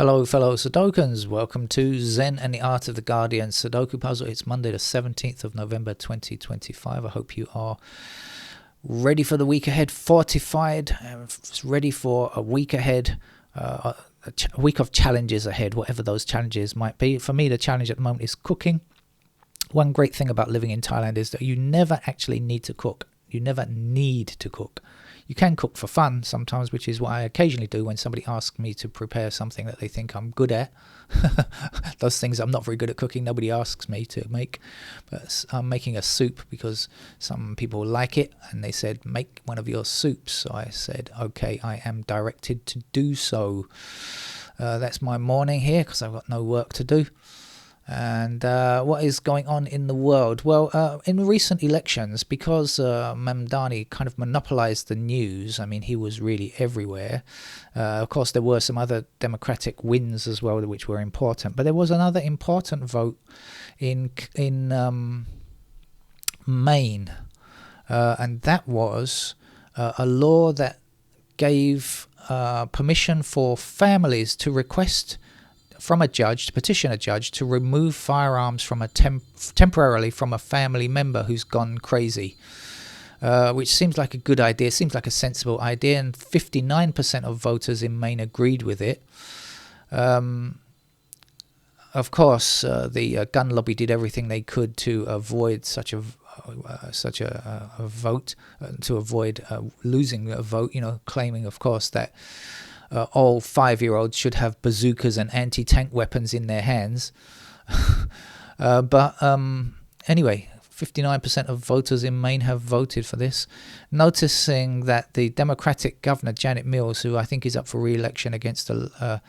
Hello fellow Sudokans, welcome to Zen and the Art of the Guardian Sudoku Puzzle. It's Monday the 17th of November 2025. I hope you are ready for the week ahead, fortified, ready for a week ahead, a week of challenges ahead, whatever those challenges might be. For me, the challenge at the moment is cooking. One great thing about living in Thailand is that you never actually need to cook. You never need to cook. You can cook for fun sometimes, which is what I occasionally do when somebody asks me to prepare something that they think I'm good at. Those things I'm not very good at cooking, nobody asks me to make. But I'm making a soup because some people like it and they said, make one of your soups. So I said, okay, I am directed to do so. That's my morning here because I've got no work to do. And what is going on in the world? Well, in recent elections, because Mamdani kind of monopolized the news, I mean, he was really everywhere. Of course, there were some other democratic wins as well, which were important. But there was another important vote in Maine, and that was a law that gave permission for families to request from a judge, to petition a judge to remove firearms from temporarily from a family member who's gone crazy, which seems like a good idea, seems like a sensible idea, and 59% of voters in Maine agreed with it. Of course, the gun lobby did everything they could to avoid such a vote, to avoid losing a vote, claiming, of course, that all 5-year-olds should have bazookas and anti-tank weapons in their hands. But anyway, 59% of voters in Maine have voted for this, noticing that the Democratic governor, Janet Mills, who I think is up for re-election against a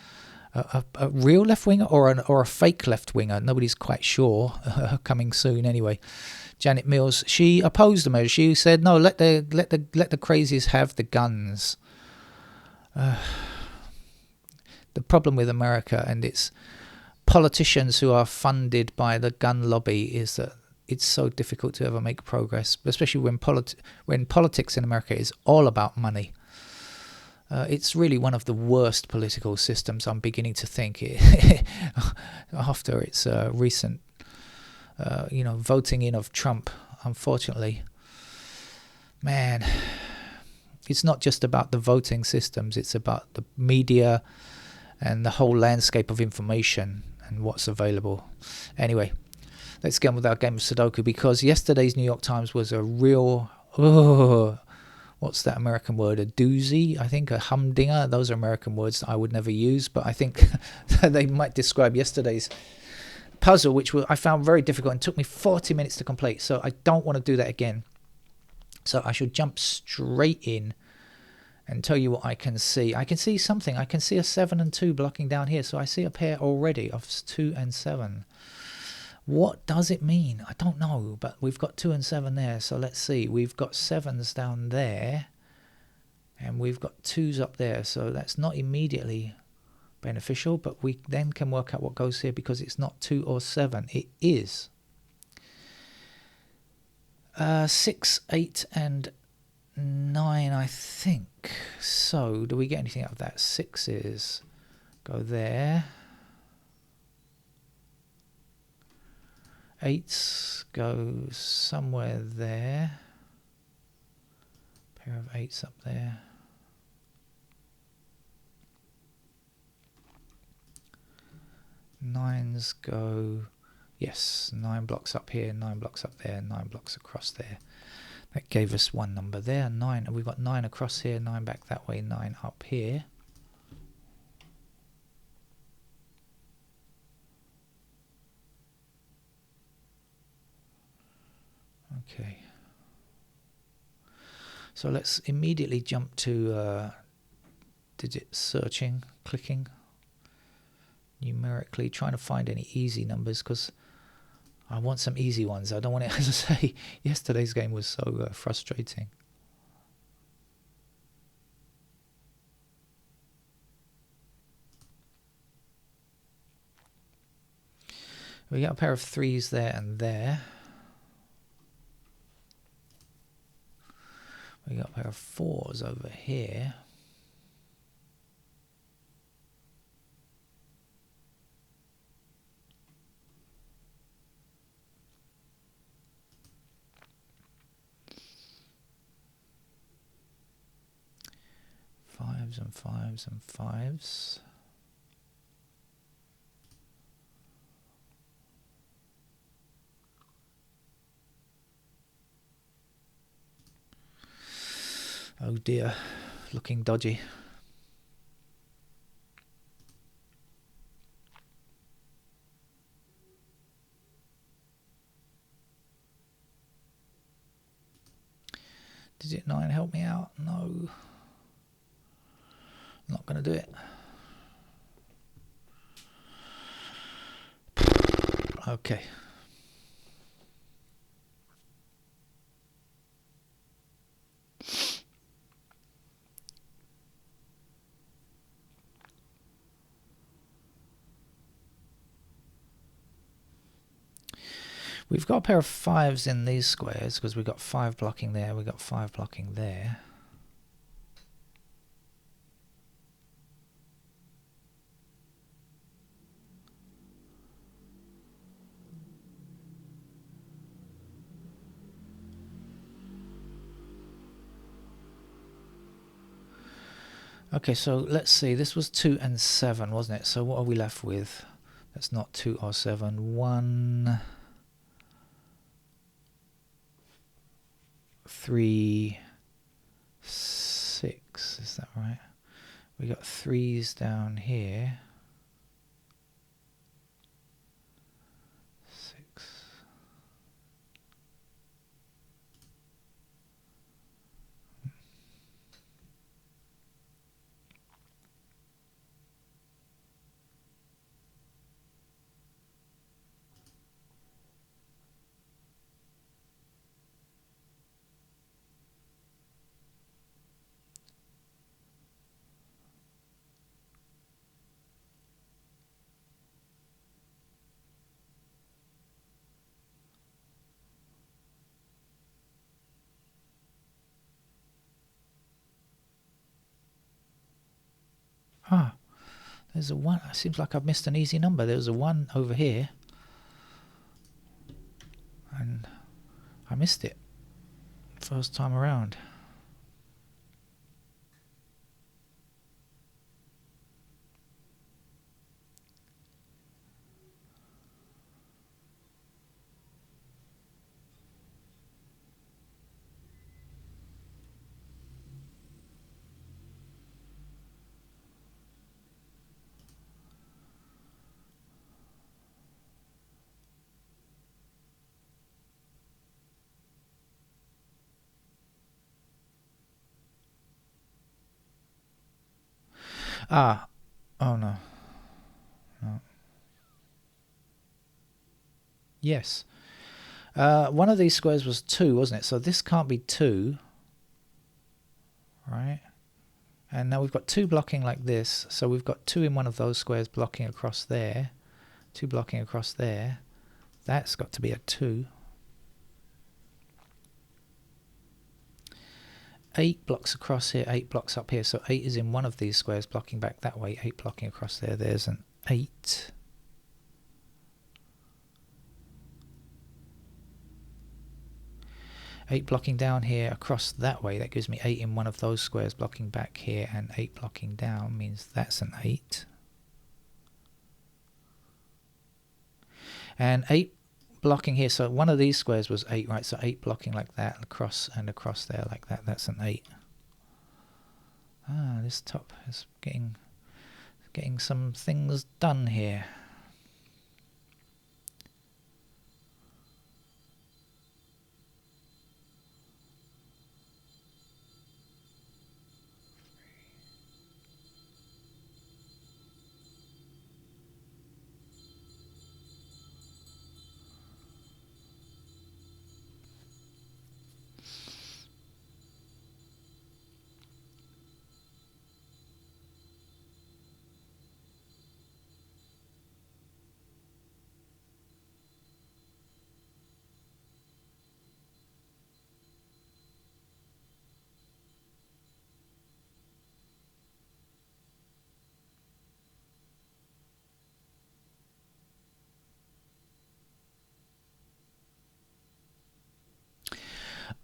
real left-winger or a fake left-winger, nobody's quite sure, coming soon anyway. Janet Mills, she opposed the measure. She said, no, let the crazies have the guns. The problem with America and its politicians who are funded by the gun lobby is that it's so difficult to ever make progress, especially when politics in America is all about money. It's really one of the worst political systems, I'm beginning to think, after its recent voting in of Trump, unfortunately. Man, it's not just about the voting systems, it's about the media and the whole landscape of information and what's available. Anyway, let's get on with our game of Sudoku, because yesterday's New York Times was a real, what's that American word? A doozy, I think, a humdinger. Those are American words that I would never use, but I think they might describe yesterday's puzzle, which I found very difficult and took me 40 minutes to complete, so I don't want to do that again. So I should jump straight in and tell you what I can see. I can see something. I can see a 7 and 2 blocking down here. So I see a pair already of 2 and 7. What does it mean? I don't know, but we've got 2 and 7 there. So let's see. We've got 7s down there, and we've got 2s up there. So that's not immediately beneficial, but we then can work out what goes here, because it's not 2 or 7. It is 6, 8, and 9, I think. So do we get anything out of that? 6s go there, 8s go somewhere there, pair of 8s up there, 9s go, yes, 9 blocks up here, 9 blocks up there, 9 blocks across there. That gave us one number there, 9. We've got 9 across here, 9 back that way, 9 up here. Okay. So let's immediately jump to digit searching, clicking, numerically, trying to find any easy numbers, because I want some easy ones. I don't want it, as I say, yesterday's game was so frustrating. We got a pair of 3s there and there. We got a pair of 4s over here. 5s and 5s and 5s. Oh dear, looking dodgy. Digit 9 help me out? No. Not going to do it. Okay. We've got a pair of 5s in these squares because we've got 5 blocking there, we've got 5 blocking there. Okay, so let's see, this was 2 and 7, wasn't it? So what are we left with? That's not 2 or 7. 1, 3, 6, is that right? We got 3s down here. 6. Ah, there's a 1. It seems like I've missed an easy number. There's a 1 over here. And I missed it first time around. Ah, oh no. No. Yes. One of these squares was 2, wasn't it? So this can't be 2. Right? And now we've got 2 blocking like this. So we've got 2 in one of those squares blocking across there. 2 blocking across there. That's got to be a 2. 8 blocks across here, 8 blocks up here. So 8 is in one of these squares blocking back that way. 8 blocking across there. There's an 8. 8 blocking down here across that way. That gives me 8 in one of those squares blocking back here, and 8 blocking down means that's an 8. And 8 blocking here, so one of these squares was 8, right? So 8 blocking like that, across and across there like that. That's an 8. Ah, this top is getting some things done here.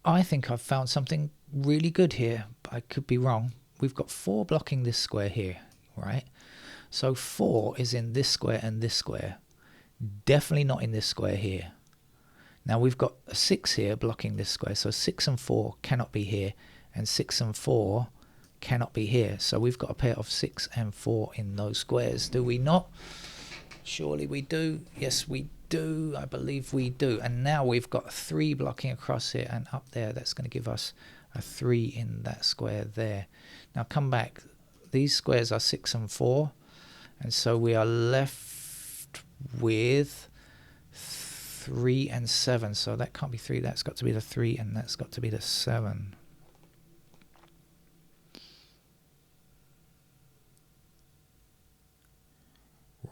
I think I've found something really good here, but I could be wrong. we've got 4 blocking this square here, right? So 4 is in this square and this square. Definitely not in this square here. Now we've got a 6 here blocking this square, so 6 and 4 cannot be here, and 6 and 4 cannot be here. So we've got a pair of 6 and 4 in those squares, do we not? Surely we do. Yes, we do. I believe we do. And now we've got 3 blocking across here and up there. That's going to give us a 3 in that square there. Now come back. These squares are 6 and 4, and so we are left with 3 and 7. So that can't be 3. That's got to be the 3, and that's got to be the 7.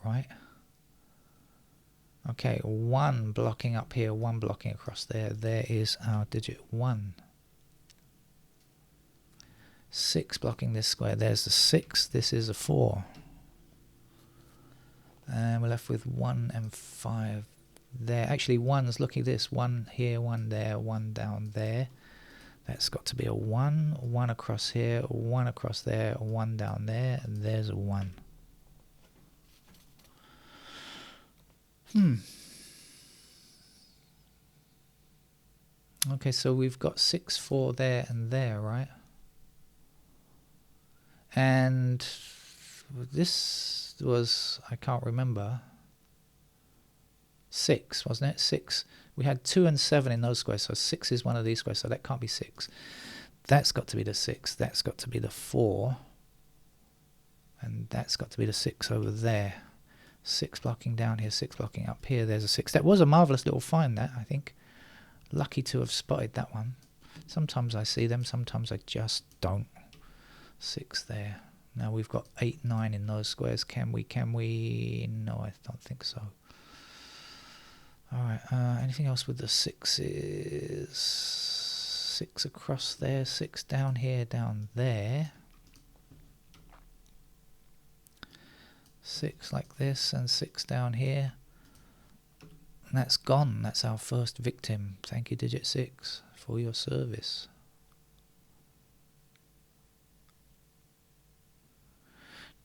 Right. Okay, 1 blocking up here, 1 blocking across there. There is our digit 1. 6 blocking this square. There's the 6. This is a 4. And we're left with 1 and 5 there. Actually, 1's, look at this. 1 here, 1 there, 1 down there. That's got to be a 1. 1 across here, 1 across there, 1 down there, and there's a 1. Okay, so we've got 6, 4 there and there, right? And this was, I can't remember, 6, wasn't it? 6. We had 2 and 7 in those squares, so 6 is one of these squares, so that can't be 6. That's got to be the 6. That's got to be the 4. And that's got to be the 6 over there. 6 blocking down here, 6 blocking up here. There's a 6. That was a marvellous little find, that, I think. Lucky to have spotted that one. Sometimes I see them, sometimes I just don't. 6 there. Now we've got 8, 9 in those squares. Can we? No, I don't think so. Alright, anything else with the 6s? 6 across there, 6 down here, down there. 6 like this, and 6 down here. And that's gone. That's our first victim. Thank you, digit 6, for your service.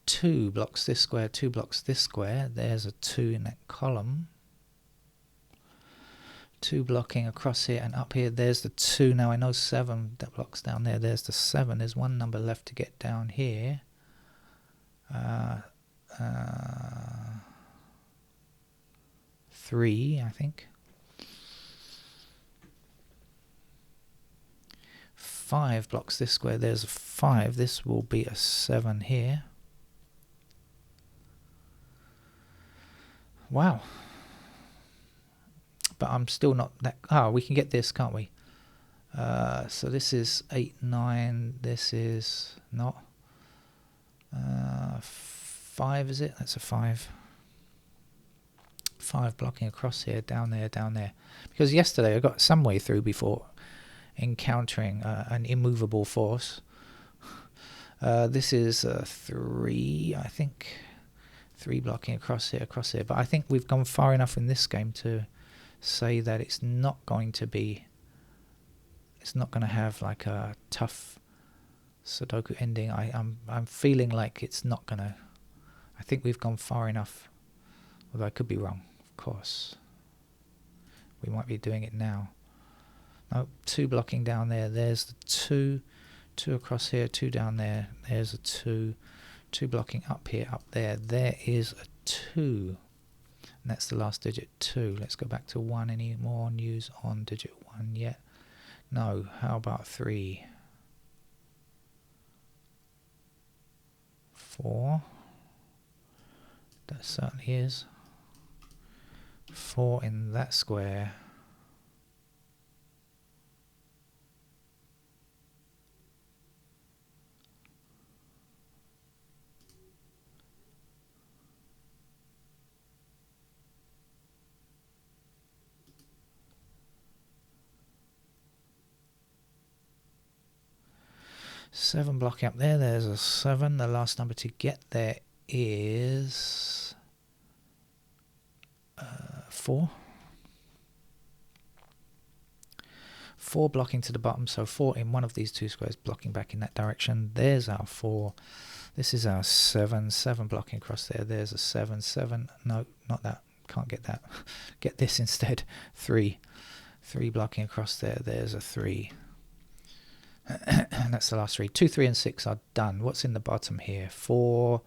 Two blocks this square, 2 blocks this square. There's a 2 in that column. 2 blocking across here and up here. There's the 2. Now I know 7 that blocks down there. There's the 7. There's 1 number left to get down here. 3, I think. 5 blocks this square. There's a 5. This will be a 7 here. Wow. But I'm still not that... Oh, we can get this, can't we? So this is 8, 9. This is not... 5, is it? That's a 5. 5 blocking across here, down there, down there. Because yesterday I got some way through before encountering an immovable force. This is 3, I think. 3 blocking across here, but I think we've gone far enough in this game to say that it's not going to be, it's not going to have like a tough Sudoku ending. I'm feeling like it's not going to. I think we've gone far enough, although I could be wrong, of course. We might be doing it now. No, 2 blocking down there. There's the 2 across here, 2 down there. There's a 2 blocking up here, up there. There is a 2. And that's the last digit, 2. Let's go back to 1. Any more news on digit 1 yet? No. How about 3? 4. That certainly is. 4 in that square. Seven blocking up there. There's a 7. The last number to get there is 4. 4 blocking to the bottom, so 4 in one of these 2 squares blocking back in that direction. There's our 4. This is our 7. 7 blocking across there. There's a 7. 7. No, not that. Can't get that. Get this instead. 3. 3 blocking across there. There's a 3. And that's the last 3. 2, 3, and 6 are done. What's in the bottom here? 4,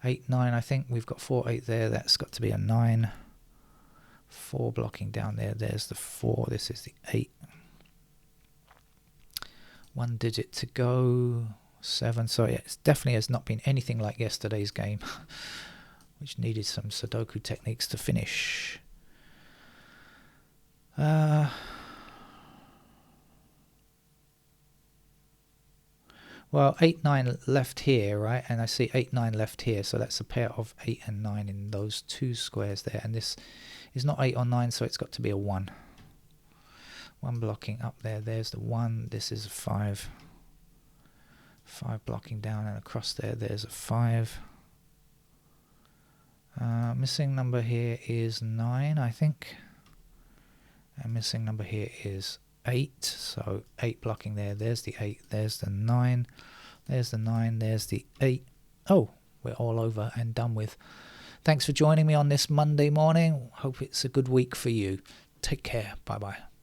8, 9. I think we've got 4, 8 there. That's got to be a 9. 4 blocking down there. There's the 4. This is the 8. 1 digit to go. 7. So yeah, it definitely has not been anything like yesterday's game, which needed some Sudoku techniques to finish. Well, 8, 9 left here, right? And I see 8, 9 left here. So that's a pair of 8 and 9 in those 2 squares there. And this is not 8 or 9, so it's got to be a 1. 1 blocking up there. There's the 1. This is a 5. 5 blocking down and across there. There's a 5. Missing number here is 9, I think. And missing number here is 8. So 8 blocking there. There's the 8. There's the 9. There's the 9. There's the 8. Oh, we're all over and done with. Thanks for joining me on this Monday morning. Hope it's a good week for you. Take care. Bye-bye.